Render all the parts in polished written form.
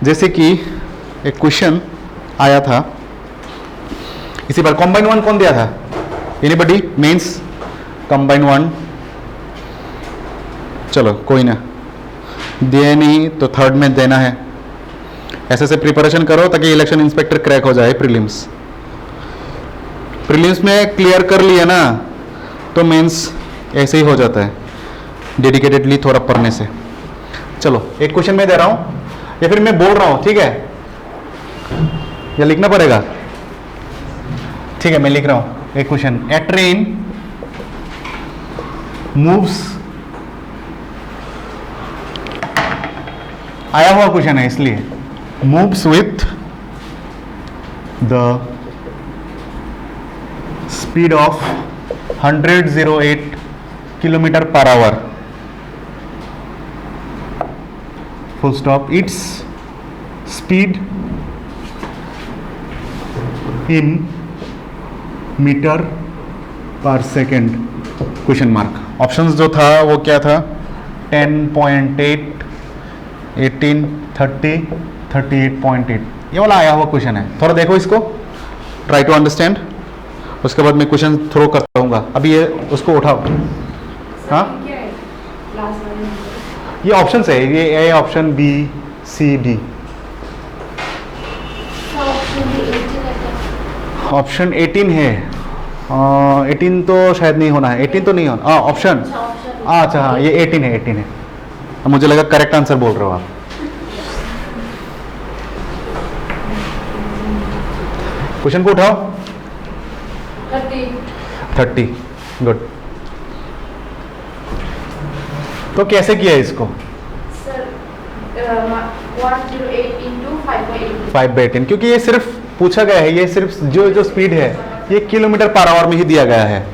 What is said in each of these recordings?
जैसे कि एक क्वेश्चन आया था इसी पर, कॉम्बाइन वन कौन दिया था? एनीबडी? मीन्स कॉम्बाइन वन, चलो कोई ना, दिए नहीं तो थर्ड में देना है। ऐसे से प्रिपरेशन करो ताकि इलेक्शन इंस्पेक्टर क्रैक हो जाए। प्रीलिम्स में क्लियर कर लिया ना तो मेंस ऐसे ही हो जाता है, डेडिकेटेडली थोड़ा पढ़ने से। चलो एक क्वेश्चन मैं दे रहा हूं या फिर मैं बोल रहा हूं, ठीक है? या लिखना पड़ेगा? ठीक है, मैं लिख रहा हूं एक क्वेश्चन। ए ट्रेन मूव्स, आया हुआ क्वेश्चन है इसलिए, moves with the speed of 108 kilometre per hour, full stop, it's speed in metre per second, question mark. Options जो था वो क्या था? 10.8, 18, 30, 38.8, ये वाला आया हुआ क्वेश्चन है। थोड़ा देखो इसको, ट्राई टू अंडरस्टैंड, उसके बाद मैं क्वेश्चन थ्रो करता हूँ। अभी ये उसको उठाओ। हाँ, ये ऑप्शन है, ये A option, B, C, D. Option 18 है। 18 तो शायद नहीं होना है, 18 तो नहीं होना। हाँ ऑप्शन, अच्छा हाँ ये 18 है, 18 है। अब मुझे लगा करेक्ट आंसर बोल रहे हो आप। क्वेश्चन को उठाओ। 30, गुड। तो कैसे किया इसको? सर 108 into 5/18, 5/18, क्योंकि ये सिर्फ पूछा गया है, ये सिर्फ जो स्पीड है ये किलोमीटर पर आवर में ही दिया गया है।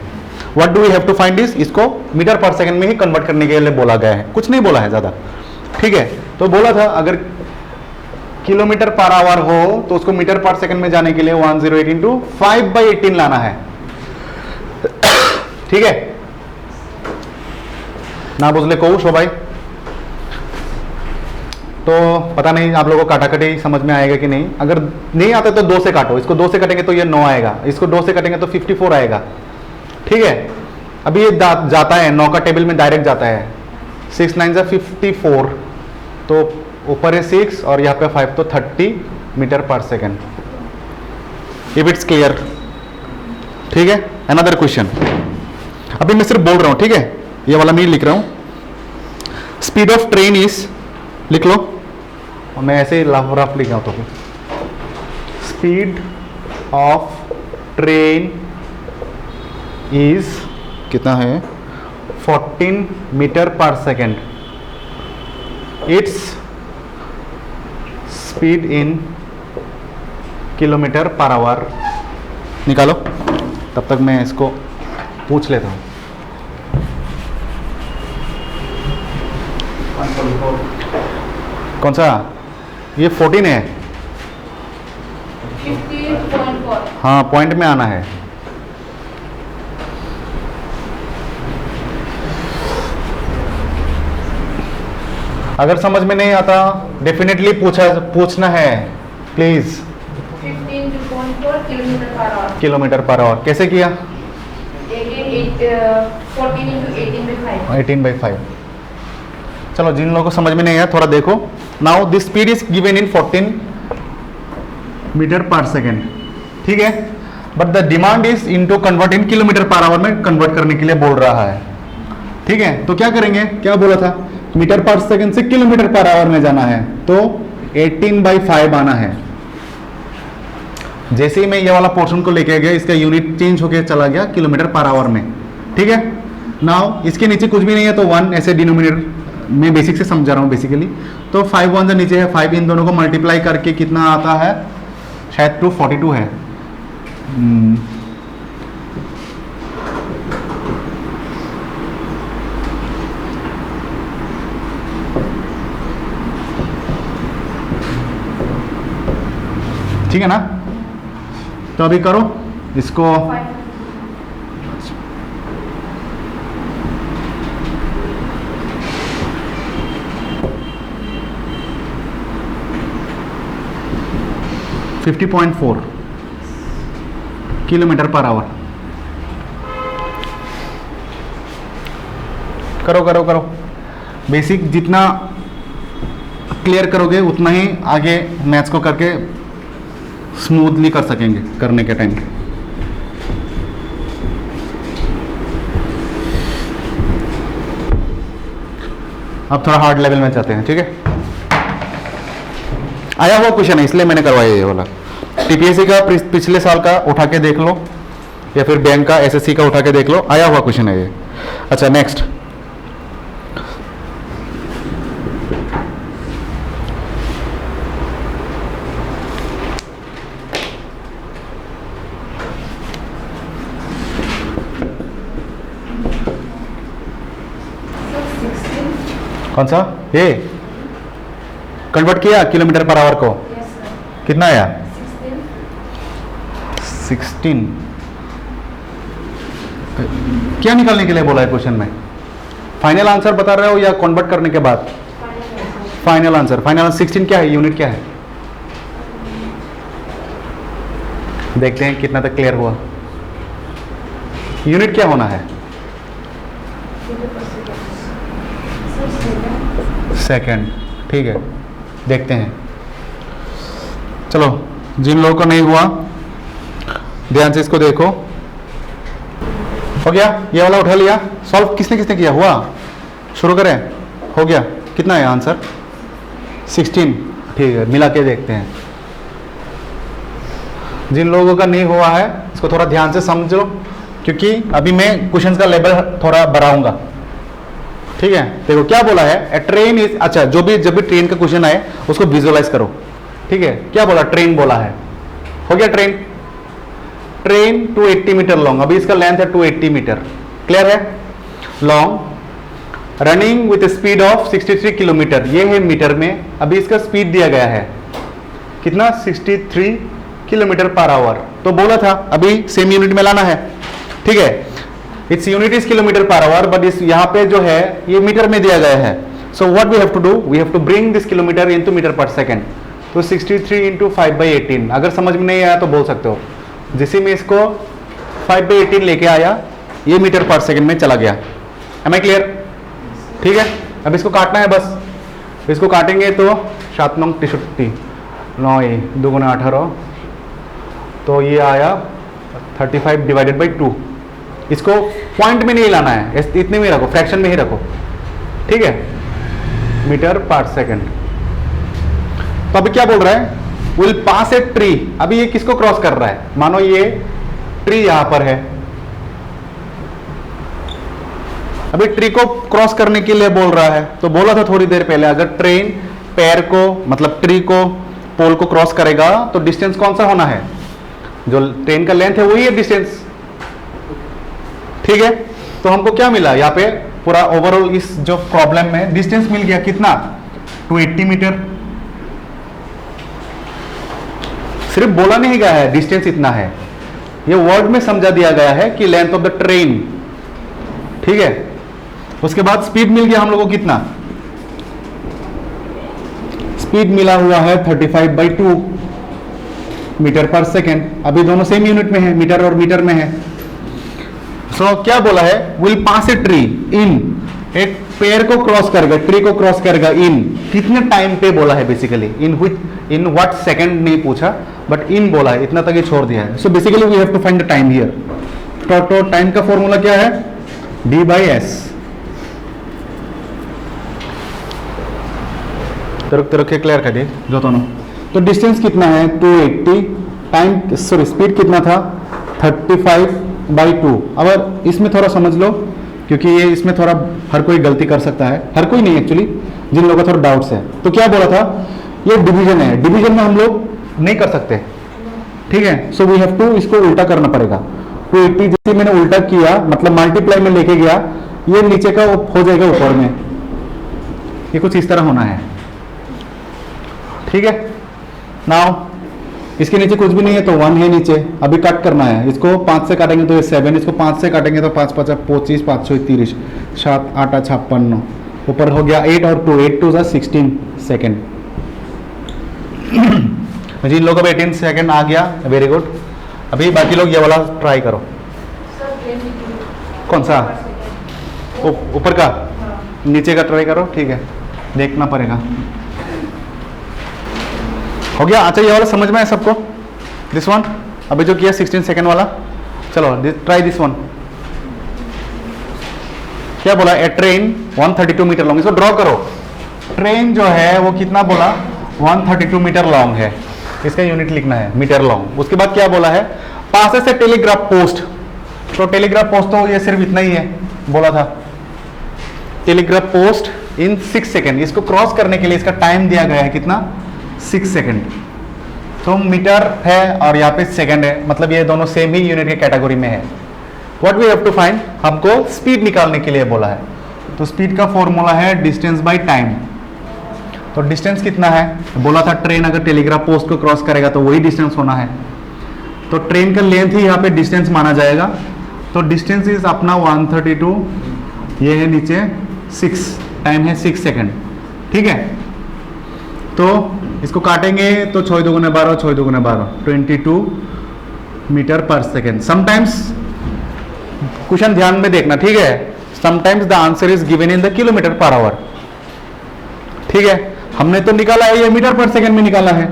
What do we have to find this, इसको मीटर पर सेकंड में ही कन्वर्ट करने के लिए बोला गया है, कुछ नहीं बोला है ज़्यादा। ठीक है, तो बोला था अगर किलोमीटर पर आवर हो तो उसको मीटर पर सेकंड में जाने के लिए 108 into 5/18 लाना है। ठीक है ना, बुझले को शो भाई। तो पता नहीं आप लोगों को काटाकटी समझ में आएगा कि नहीं। अगर नहीं आता तो 2 से काटो, इसको 2 से कटेंगे तो ये 9 आएगा, इसको 2 से कटेंगे तो 54 आएगा। ठीक है, अभी ये जाता है 9 का टेबल में डायरेक्ट जाता है, 6 9 जा 54, तो ऊपर है 6 और यहाँ पे 5 तो 30 metre per second. If it's clear, ठीक है। अनदर क्वेश्चन, अभी मैं सिर्फ बोल रहा हूँ, ठीक है, ये वाला मैं लिख रहा हूँ। स्पीड ऑफ ट्रेन इज, लिख लो, और मैं ऐसे रफ लिख रहा हूँ। तो स्पीड ऑफ ट्रेन इज कितना है? 14 metre per second. It's speed in kilometre per our, निकालो। तब तक मैं इसको पूछ लेता हूँ। कौन सा? ये 14 है। 50.4, हाँ, पॉइंट में आना है। अगर समझ में नहीं आता डेफिनेटली पूछना है please. 15.4 kilometre per our. Kilometre per our कैसे किया? 14 into 18/5। 18/5। चलो, जिन लोगों को समझ में नहीं आया थोड़ा देखो। Now this speed is given in 14 metre per second, ठीक है, but the demand is into convert in kilometre per hour में कन्वर्ट करने के लिए बोल रहा है। ठीक है, तो क्या करेंगे? क्या बोला था? मीटर पर सेकेंड से किलोमीटर पर आवर में जाना है, तो 18/5 आना है। जैसे ही मैं ये वाला पोर्शन को लेके गया, इसका यूनिट चेंज होके चला गया किलोमीटर पर आवर में। ठीक है, नाउ इसके नीचे कुछ भी नहीं है तो 1 ऐसे डिनोमिनेटर में बेसिक से समझा रहा हूँ बेसिकली। तो 5 1 जो नीचे है 5, इन दोनों को मल्टीप्लाई करके कितना आता है? शायद 242 है। ठीक है ना, तो अभी करो इसको। 50.4 किलोमीटर पर आवर। करो करो करो, बेसिक जितना क्लियर करोगे उतना ही आगे मैथ्स को करके स्मूथली कर सकेंगे करने के टाइम। अब थोड़ा हार्ड लेवल में जाते हैं, ठीक है। आया हुआ क्वेश्चन है इसलिए मैंने करवाया ये वाला। टीपीएससी का पिछले साल का उठा के देख लो या फिर बैंक का एसएससी का उठा के देख लो, आया हुआ क्वेश्चन है ये। अच्छा नेक्स्ट, कौन सा ये कन्वर्ट किया किलोमीटर पर आवर को, Yes, sir. कितना आया 16. 16। क्या निकालने के लिए बोला है क्वेश्चन में? फाइनल आंसर बता रहे हो या कन्वर्ट करने के बाद? Final answer. फाइनल आंसर 16 क्या है, यूनिट क्या है? देखते हैं कितना तक क्लियर हुआ। यूनिट क्या होना है? सेकंड, ठीक है, देखते हैं। चलो, जिन लोगों को नहीं हुआ ध्यान से इसको देखो। हो गया, ये वाला उठा लिया। सॉल्व किसने किसने किया? हुआ? शुरू करें। हो गया, कितना है आंसर? 16, ठीक है, मिला के देखते हैं। जिन लोगों का नहीं हुआ है इसको थोड़ा ध्यान से समझो, क्योंकि अभी मैं क्वेश्चंस का लेवल थोड़ा बढ़ाऊंगा, ठीक है। देखो क्या बोला है, ए ट्रेन इज, अच्छा जब भी ट्रेन का क्वेश्चन आए उसको विजुअलाइज करो, ठीक है। क्या बोला? ट्रेन बोला है। हो गया, ट्रेन 280 मीटर लॉन्ग, अभी इसका लेंथ है 280 मीटर, क्लियर है। Long running with speed of 63 kilometre, ये है मीटर में। अभी इसका स्पीड दिया गया है कितना? 63 किलोमीटर पर आवर। तो बोला था अभी सेम यूनिट में लाना है, ठीक है। Its unit is kilometre per our, but इस यहाँ पे जो है ये मीटर में दिया गया है। So what we have to do, we have to bring this kilometre into metre per second. तो 63 इंटू 5/18, अगर समझ में नहीं आया तो बोल सकते हो। जिसे में इसको 5/18 लेके आया, ये मीटर पर सेकंड में चला गया। Am I clear? ठीक है, अब इसको काटना है बस। इसको काटेंगे तो 7 9 63 9 2 गुना 18, तो ये आया 35 डिवाइडेड बाई 2। इसको पॉइंट में नहीं लाना है, इतने में रखो, फ्रैक्शन में ही रखो, ठीक है। Metre per second. तो अभी क्या बोल रहा है, विल पास ए ट्री। अभी ये किसको क्रॉस कर रहा है? मानो ये ट्री यहां पर है, अभी ट्री को क्रॉस करने के लिए बोल रहा है। तो बोला था थोड़ी देर पहले, अगर ट्रेन पैर को मतलब ट्री को पोल को क्रॉस करेगा तो डिस्टेंस कौन सा होना है? जो ट्रेन का लेंथ है वही है डिस्टेंस, ठीक है। तो हमको क्या मिला यहाँ पे, पूरा ओवरऑल इस जो प्रॉब्लम में डिस्टेंस मिल गया कितना? 280 मीटर। सिर्फ बोला नहीं गया है डिस्टेंस इतना है, ये वर्ड में समझा दिया गया है कि लेंथ ऑफ द ट्रेन, ठीक है। उसके बाद स्पीड मिल गया हम लोगों को कितना? स्पीड मिला हुआ है 35/2 मीटर पर सेकेंड। अभी दोनों सेम यूनिट में है, मीटर और मीटर में है। सो क्या बोला है, will pass a tree in, एक पेड़ को क्रॉस करेगा, ट्री को क्रॉस करेगा इन कितने टाइम पे बोला है बेसिकली, इन व्हाट सेकंड नहीं पूछा, बट इन बोला है, इतना तक ही छोड़ दिया है। So basically we have to find the time here. तो टाइम का फॉर्मूला क्या है? d/s। तरह के क्लियर कर दिए जो दोनों। तो डिस्टेंस कितना है? 280, टाइम सॉरी स्पीड कितना था? 35/2। अब इसमें थोड़ा समझ लो, क्योंकि ये इसमें थोड़ा हर कोई गलती कर सकता है, हर कोई नहीं एक्चुअली, जिन लोगों का थोड़ा डाउट्स है। तो क्या बोला था, ये डिवीजन है, डिवीजन में हम लोग नहीं कर सकते, ठीक है। सो वी हैव टू, इसको उल्टा करना पड़ेगा। 280 जैसे मैंने उल्टा किया, मतलब मल्टीप्लाई में लेके गया, ये नीचे का हो जाएगा ऊपर में, ये कुछ इस तरह होना है, ठीक है। नाउ इसके नीचे कुछ भी नहीं है तो 1 है नीचे, अभी कट करना है। इसको 5 से काटेंगे तो ये 7, इसको 5 से काटेंगे तो 5 5 25, 5 6 30, 7 8 56, ऊपर हो गया 8 और 2, 8 2 16 सेकेंड। जिन लोगों को 18 सेकंड आ गया वेरी गुड। अभी बाकी लोग ये वाला ट्राई करो। सर 22 कौन सा? per second। ऊपर का, हाँ। नीचे का ट्राई करो, ठीक है, देखना पड़ेगा। हो गया? अच्छा ये वाला समझ में है सबको? दिस वन अभी जो किया 16 सेकंड वाला, चलो ट्राई दिस वन। क्या बोला? ए ट्रेन 132 मीटर लॉन्ग, इसको ड्रॉ करो। ट्रेन जो है वो कितना बोला? 132 मीटर लॉन्ग है, इसका यूनिट लिखना है मीटर लॉन्ग। उसके बाद क्या बोला है? पासेस से टेलीग्राफ पोस्ट, तो टेलीग्राफ पोस्ट तो ये सिर्फ इतना ही है बोला था। टेलीग्राफ पोस्ट इन 6 सेकेंड, इसको क्रॉस करने के लिए इसका टाइम दिया गया है कितना? 6 सेकेंड। तो मीटर है और यहाँ पे सेकेंड है, मतलब ये दोनों सेम ही यूनिट के कैटेगरी में है। What we have to find, हमको स्पीड निकालने के लिए बोला है। तो स्पीड का फॉर्मूला है डिस्टेंस बाय टाइम। तो डिस्टेंस कितना है? बोला था ट्रेन अगर टेलीग्राफ पोस्ट को क्रॉस करेगा तो वही डिस्टेंस होना है। तो ट्रेन का लेंथ ही यहाँ पे डिस्टेंस माना जाएगा। तो डिस्टेंस इज अपना 132, ये है नीचे 6, टाइम है 6 सेकेंड, ठीक है। तो इसको काटेंगे तो 6 दूगुने 12, 6 दूगुने 12, 22 metre per second. Sometimes question ध्यान में देखना, ठीक है, sometimes the answer is given in the kilometre per our, ठीक है। हमने तो निकाला है ये मीटर पर सेकेंड में निकाला है,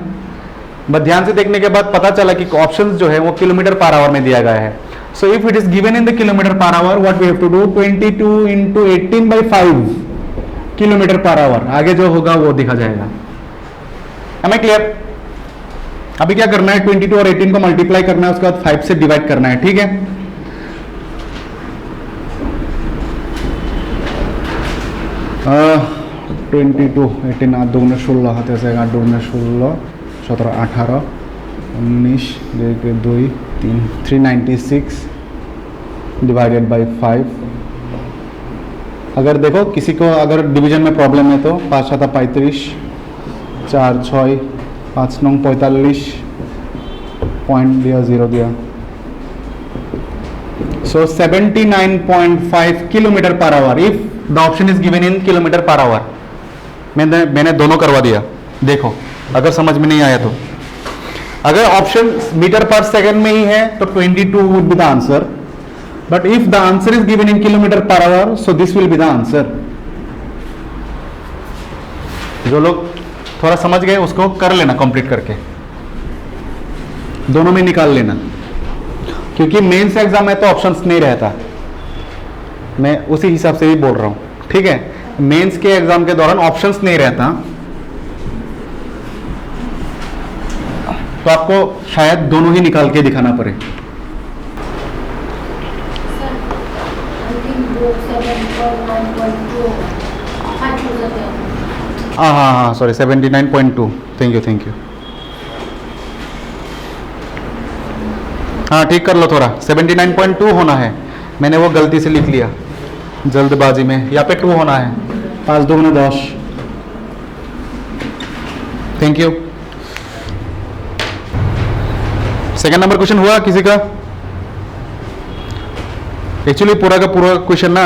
बस ध्यान से देखने के बाद पता चला कि ऑप्शंस जो है वो किलोमीटर पर आवर में दिया गया है। So if it is given in the kilometre per hour, what we have to do, 22 into 18/5 kilometre per hour, आगे जो होगा वो दिखा जाएगा। Am I clear? अभी क्या करना है, 22 और 18 को मल्टीप्लाई करना है, उसके बाद 5 से डिवाइड करना है, ठीक है। 22, 18, 8 दूगुने 16, हाथ से 8 दूगुने 16, 17, 18, 19, 2, 3, 396 डिवाइडेड बाई 5। अगर देखो किसी को अगर डिवीजन में प्रॉब्लम है तो 5 7 35, 4 6, 5 9 45, पॉइंट दिया, 0 दिया। सो 79.5 kilometre per hour if the option is given in kilometre per our. मैंने दोनों करवा दिया, देखो अगर समझ में नहीं आया तो। अगर ऑप्शन मीटर पर सेकेंड में ही है तो 22 would be the answer, but if the answer is given in kilometre per hour so this will be the answer. जो लोग थोड़ा समझ गए उसको कर लेना कंप्लीट करके, दोनों में निकाल लेना, क्योंकि मेंस एग्जाम में तो ऑप्शंस नहीं रहता, मैं उसी हिसाब से ही बोल रहा हूं, ठीक है। मेंस के एग्जाम के दौरान ऑप्शंस नहीं रहता, तो आपको शायद दोनों ही निकाल के दिखाना पड़े। हाँ, सॉरी 79.2, थैंक यू। हाँ ठीक कर लो थोड़ा, 79.2 होना है, मैंने वो गलती से लिख लिया जल्दबाजी में, यहाँ पे 2 होना है, 5 दूगुने 10, thank you. Second number question हुआ किसी का? एक्चुअली पूरा का पूरा क्वेश्चन ना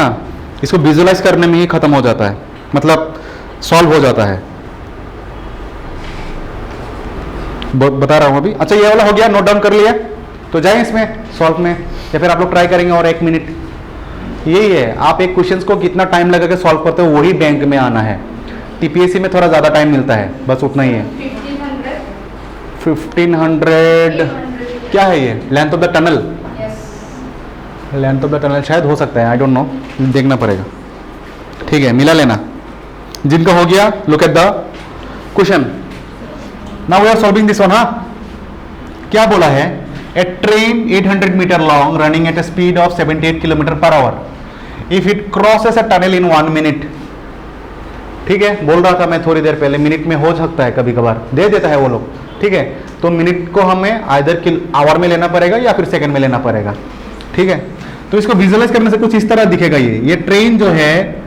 इसको विजुअलाइज करने में ही खत्म हो जाता है, मतलब सॉल्व हो जाता है, बता रहा हूं अभी। अच्छा ये वाला हो गया, नोट डाउन कर लिया, तो जाएं इसमें सॉल्व में, या फिर आप लोग ट्राई करेंगे और 1 मिनट। यही है, आप एक क्वेश्चन को कितना टाइम लगा के सॉल्व करते हो वही बैंक में आना है। टीपीएससी में थोड़ा ज़्यादा टाइम मिलता है, बस उतना ही है। 1500 क्या है ये? Length of the tunnel, length of the tunnel शायद हो सकता है, आई डोंट नो, देखना पड़ेगा, ठीक है, मिला लेना। जिनका हो गया look at the question, now we are solving this one. हाँ क्या बोला है? A train 800 metre long running at a speed of 78 kilometre per hour if it crosses a tunnel in 1 minute. ठीक है, बोल रहा था मैं थोड़ी देर पहले, मिनट में हो सकता है, कभी कभार दे देता है वो लोग, ठीक है। तो मिनट को हमें आइदर आवर में लेना पड़ेगा या फिर सेकंड में लेना पड़ेगा, ठीक है। तो इसको विजुअलाइज करने से कुछ इस तरह दिखेगा। ये ट्रेन जो है,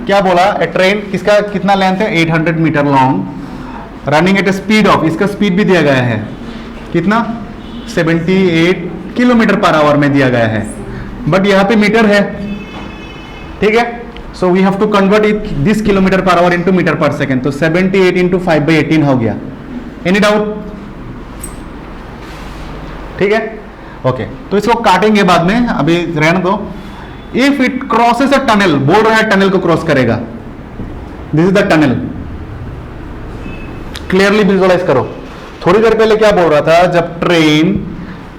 क्या बोला? ए ट्रेन किसका कितना लेंथ है? 800 metre long running at a speed of, इसका स्पीड भी दिया गया है कितना? 78 किलोमीटर पर आवर में दिया गया है, बट यहाँ पे मीटर है, ठीक है। So we have to convert it this kilometre per hour into metre per second. तो 78 इंटू 5/18 हो गया। Any doubt? ठीक है, ओके। तो इसको काटेंगे बाद में, अभी रहने दो। If it crosses a tunnel, बोल रहा है टनल को क्रॉस करेगा, this is the tunnel. Clearly visualise करो। थोड़ी देर पहले क्या बोल रहा था, जब ट्रेन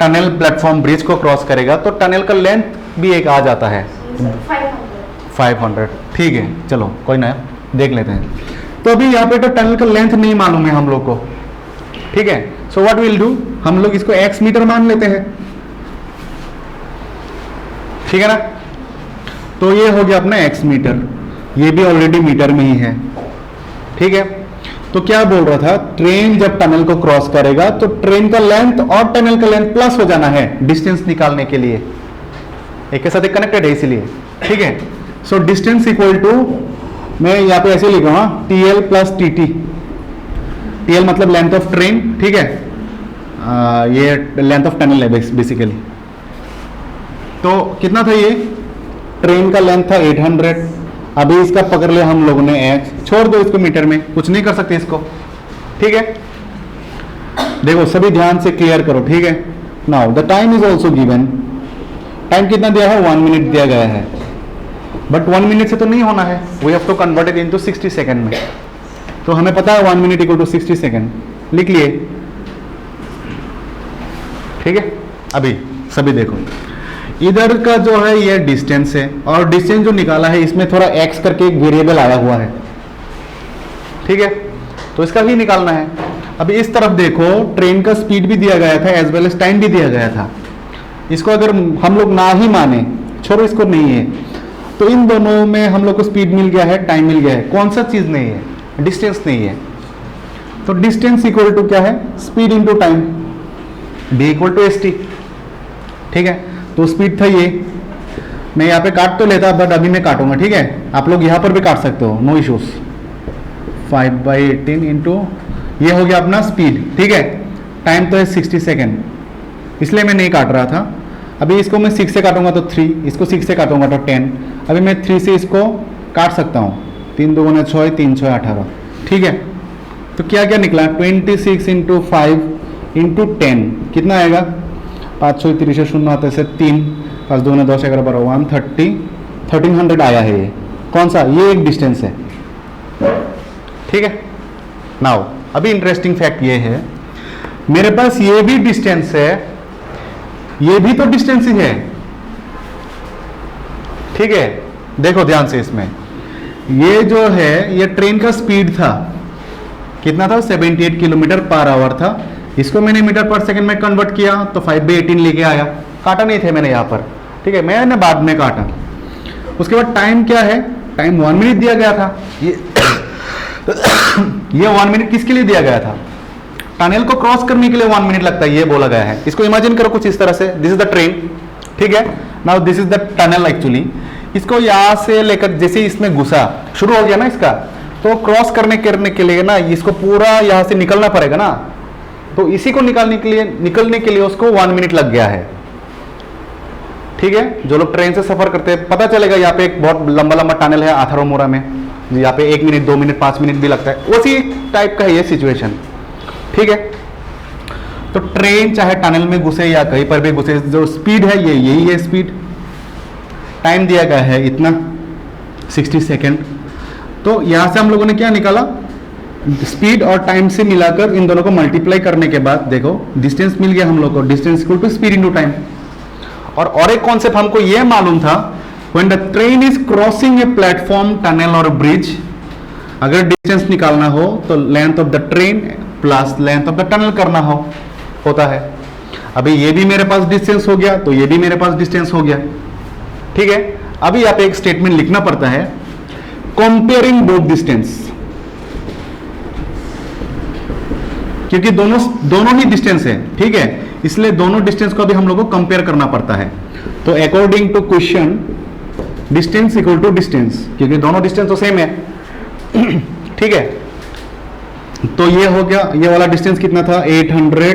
टनल प्लेटफॉर्म ब्रिज को क्रॉस करेगा तो टनल का लेंथ भी एक आ जाता है 500। ठीक है, चलो कोई ना, देख लेते हैं। तो अभी यहाँ पे तो टनल का लेंथ नहीं मालूम है हम लोग को, ठीक है। सो व्हाट विल डू, हम लोग इसको x मीटर मान लेते हैं, ठीक है ना। तो ये हो गया अपना x मीटर, ये भी ऑलरेडी मीटर में ही है, ठीक है। तो क्या बोल रहा था, ट्रेन जब टनल को क्रॉस करेगा तो ट्रेन का लेंथ और टनल का लेंथ प्लस हो जाना है डिस्टेंस निकालने के लिए, एक के साथ एक कनेक्टेड है इसीलिए, ठीक है। सो डिस्टेंस इक्वल टू, मैं यहाँ पे ऐसे लिखूंगा TL प्लस TT। TL मतलब लेंथ ऑफ ट्रेन, ठीक है, ये लेंथ ऑफ टनल है बेसिकली। तो कितना था ये, ट्रेन का लेंथ था 800, अभी इसका पकड़ लिया हम लोगों ने x, छोड़ दो इसको मीटर में, कुछ नहीं कर सकते इसको, ठीक है। देखो सभी ध्यान से क्लियर करो, ठीक है। Now the time is also given, time कितना दिया है, 1 मिनट दिया गया है, बट 1 मिनट से तो नहीं होना है, we have to convert it into 60 second में। तो हमें पता है 1 मिनट इक्वल टू 60 सेकंड, लिख लिए, ठीक है। अभी सभी देखो, इधर का जो है ये डिस्टेंस है, और डिस्टेंस जो निकाला है इसमें थोड़ा x करके एक वेरिएबल आया हुआ है, ठीक है, तो इसका भी निकालना है। अभी इस तरफ देखो, ट्रेन का स्पीड भी दिया गया था एज वेल एज टाइम भी दिया गया था। इसको अगर हम लोग ना ही माने, छोड़ो इसको नहीं है, तो इन दोनों में हम लोग को स्पीड मिल गया है, टाइम मिल गया है, कौन सा चीज नहीं है, डिस्टेंस नहीं है। तो डिस्टेंस इक्वल टू क्या है, speed into time, b equal to st, ठीक है। तो स्पीड था ये, मैं यहाँ पे काट तो लेता बट अभी मैं काटूंगा, ठीक है। आप लोग यहाँ पर भी काट सकते हो, नो इश्यूज। 5/18 इंटू, ये हो गया अपना स्पीड, ठीक है। टाइम तो है 60 सेकेंड, इसलिए मैं नहीं काट रहा था। अभी इसको मैं 6 से काटूंगा तो 3, इसको 6 से काटूंगा तो 10। अभी मैं 3 से इसको काट सकता हूँ, 3 2 गुना 6, 3 6 18, ठीक है। तो क्या क्या निकला, 26 इंटू 5 इंटू 10 कितना आएगा, 5 6 30 शून्य आता है 3, 5 2 10 11 12 130, 1300 आया है। ये कौन सा, ये एक डिस्टेंस है, ठीक है। नाउ अभी इंटरेस्टिंग फैक्ट ये है, मेरे पास ये भी डिस्टेंस है, ये भी तो डिस्टेंस ही है, ठीक है। देखो ध्यान से, इसमें ये जो है ये ट्रेन का स्पीड था, कितना था, 78 किलोमीटर पर आवर था। इसको मैंने मीटर पर सेकंड में कन्वर्ट किया तो 5/18 लेके आया, काटा नहीं थे मैंने यहाँ पर, ठीक है, मैंने बाद में काटा। उसके बाद टाइम क्या है, टाइम 1 मिनट दिया गया था। ये 1 मिनट किसके लिए दिया गया था, टनल को क्रॉस करने के लिए 1 मिनट लगता है, ये बोला गया है। इसको इमेजिन करो कुछ इस तरह से, दिस इज द ट्रेन, ठीक है। Now this is the tunnel actually. इसको यहाँ से लेकर जैसे इसमें घुसा शुरू हो गया ना इसका, तो क्रॉस करने के लिए ना इसको पूरा यहाँ से निकलना पड़ेगा ना, तो इसी को निकलने के लिए उसको 1 मिनट लग गया है, ठीक है। जो लोग ट्रेन से सफर करते हैं पता चलेगा, यहाँ पे एक बहुत लंबा लंबा टनल है आथारोमोरा में, यहाँ पे 1 मिनट 2 मिनट 5 मिनट भी लगता है, उसी टाइप का है ये सिचुएशन, ठीक है। तो ट्रेन चाहे टनल में घुसे या कहीं पर भी घुसे, जो स्पीड है ये यही है स्पीड, टाइम दिया गया है इतना 60 सेकेंड। तो यहां से हम लोगों ने क्या निकाला, स्पीड और टाइम से मिलाकर इन दोनों को मल्टीप्लाई करने के बाद देखो डिस्टेंस मिल गया हम लोग को, distance equal to speed into time. और एक कॉन्सेप्ट हमको यह मालूम था, when the train is crossing a platform, tunnel और ब्रिज, अगर डिस्टेंस निकालना हो तो length of the train plus length of the tunnel करना होता है। अभी ये भी मेरे पास डिस्टेंस हो गया, तो ये भी मेरे पास डिस्टेंस हो गया, ठीक है। अभी यहाँ पे एक स्टेटमेंट लिखना पड़ता है, कंपेयरिंग बोथ डिस्टेंस, क्योंकि दोनों ही डिस्टेंस है, ठीक है, इसलिए दोनों डिस्टेंस को अभी हम लोग को कंपेयर करना पड़ता है। तो according to question, distance equal to distance, क्योंकि दोनों डिस्टेंस तो सेम है, ठीक है। तो ये हो गया, ये वाला डिस्टेंस कितना था 800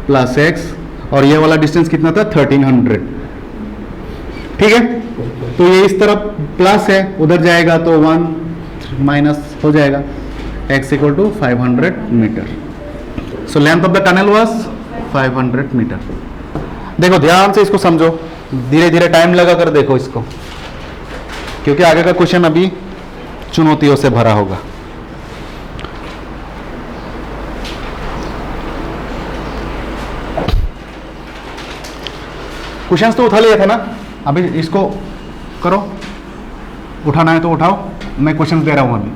प्लस x, और ये वाला डिस्टेंस कितना था 1300, ठीक है। तो ये इस तरफ प्लस है, उधर जाएगा तो 1 माइनस हो जाएगा, x equal to 500 metre. So length of the tunnel was 500 metre. देखो ध्यान से इसको समझो, धीरे धीरे टाइम लगा कर देखो इसको, क्योंकि आगे का क्वेश्चन अभी चुनौतियों से भरा होगा। क्वेश्चंस तो उठा लिए थे ना, अभी इसको करो, उठाना है तो उठाओ, मैं क्वेश्चंस दे रहा हूं अभी।